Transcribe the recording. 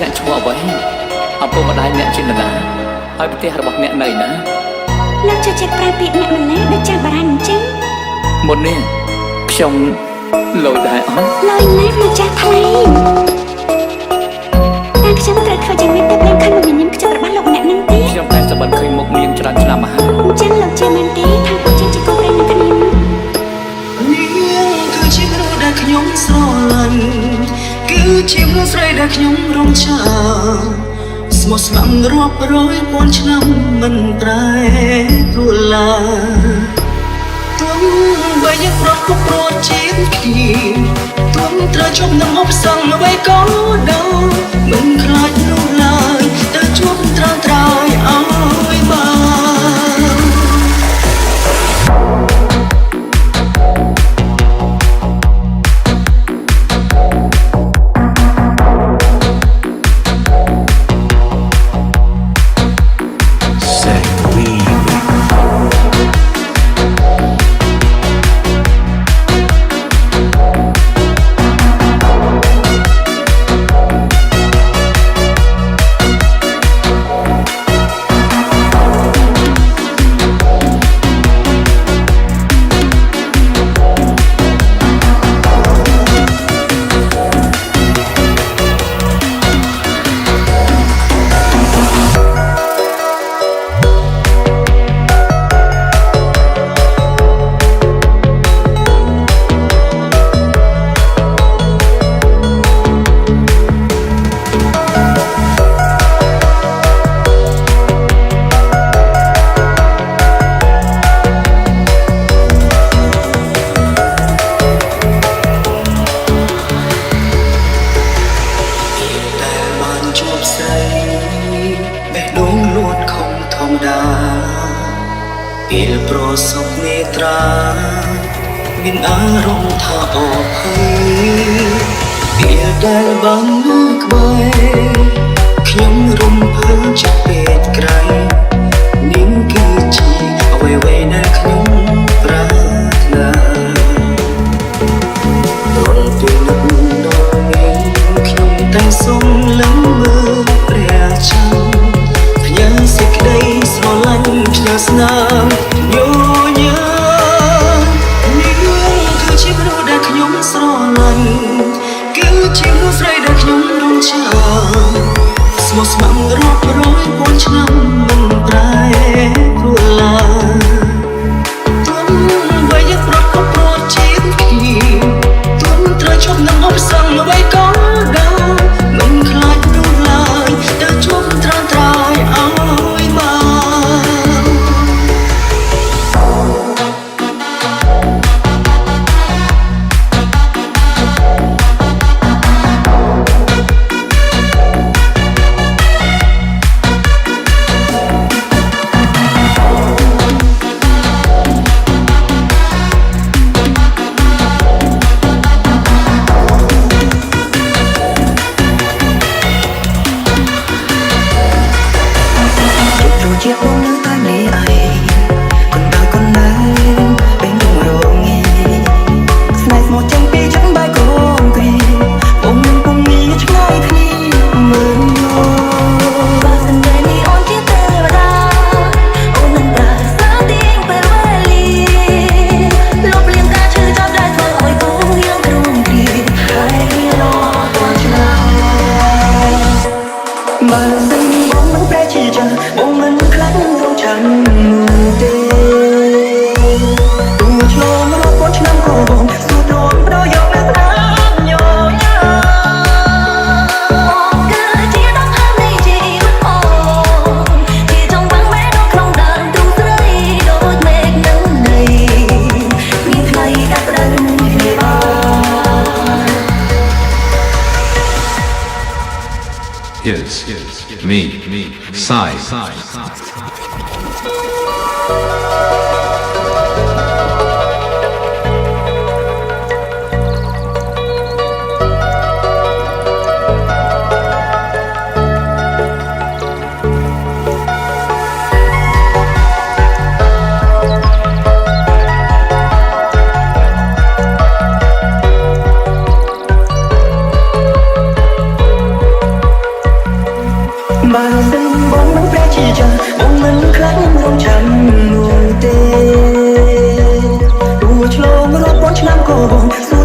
អ្នកឈ្មោះអ្វីឪពុកម្ដាយអ្នកជានរណាហើយប្រទេសរបស់អ្នកនៅណាលោកជួយចេះប្រើពាក្យអ្នកម្នាក់ដូចចាស់បារាំងអញ្ចឹងមុននេះខ្ញុំលយដែរអត់លយណាស់លោកចាស់ថ្លៃតែខ្ញុំត្រូវធ្វើយ៉ាងម៉េចទៅបានឃើញមុខញញឹមខ្ចប់របស់លោកម្នាក់នឹងទេខ្ញុំតែសម្បត្តិឃើញមុខនាងច្រើនឆ្នាំមកហើយអញ្ចឹងលោកជាមែនទេថាពួកជាគូប្រេងនឹងគ្នានាងគឺជាមនុស្សដែលខ្ញុំស្រឡាញ់គឺជាមនុស្សស្រីដែលខ្ញុំរំចាំស្មោះស្ម័គ្ររាប់រយពាន់ឆ្នាំមិនប្រែប្រួលឡើយទោះបីយើងប្រត់គ្រប់ព្រួតជាតិគ្នាទោះត្រូវជប់នឹងឧបសគ្គអ្វីក៏ដោយមិនខ្លាចនោះឡើយទៅជួបត្រាត្រៃឲ្យបានពេលប្រសពនេត្រាមានអារម្មណ៍ថាអភ័យពេលដែលបានលើក្បែរខ្ញុំរំភើបចិត្តពេកក្រៃនាងគឺជាអ្វីដែលខ្ញុំប្រាថ្នារាល់ពេលនឹកដល់នាងខ្ញុំតែសុំលឹងមើលព្រះច័ន្ទផ្ញើសេចក្តីស្រឡាញ់ផ្ញើស្នាមញញឹមនាងគឺជាមនុស្សដែលខ្ញុំស្រឡាញ់គឺជាមនុស្សស្រីដែលខ្ញុំរំចាំស្មោះស្ម័គ្ររាប់រយពាន់ឆ្នាំមិនប្រែប្រួលឡើយទោះបីយើងប្រត់គ្រប់ព្រួតជាតិគ្នាទោះត្រូវជប់នឹងឧបសគ្គអ្វីក៏ដោយមិនខ្លាចនោះឡើយទៅជួបត្រាត្រៃឲ្យបានជាអូននៅតែនេះអីកូនដល់កូននៅពេលរងងាស្នេហ៍ស្មោះចេញពីចិត្តបែកគំគ្រីពុំមានឆ្ងាយគ្នាមើលបើសិនតែនេះអូនជាទេវតាអូននឹងប្រាសាទទៀងពេលវេលាលុបលាងការឈឺចាប់ដែលធ្វើឲ្យគូយើងគ្រោះគ្រាហើយរកtoànឆ្នាំបើសិនបងមិនប្រែជាចាស់បងមិនខ្លាចនឹងរងចាំទេទូឆ្លងរាប់ពាន់ឆ្នាំក៏បងស្ទូត្រង់ប្រយោគនៅស្ដាប់ញញឹមគឺជាដង្ហើមនៃជីវិតអូនជាចង់បាំងបែកក្នុងដើមទូស្រីដូចមេឃនឹងដីមានថ្ងៃដាក់ផ្ដៅគ្នាបាន Yes, me, Sai. ឆ្នាំក៏បង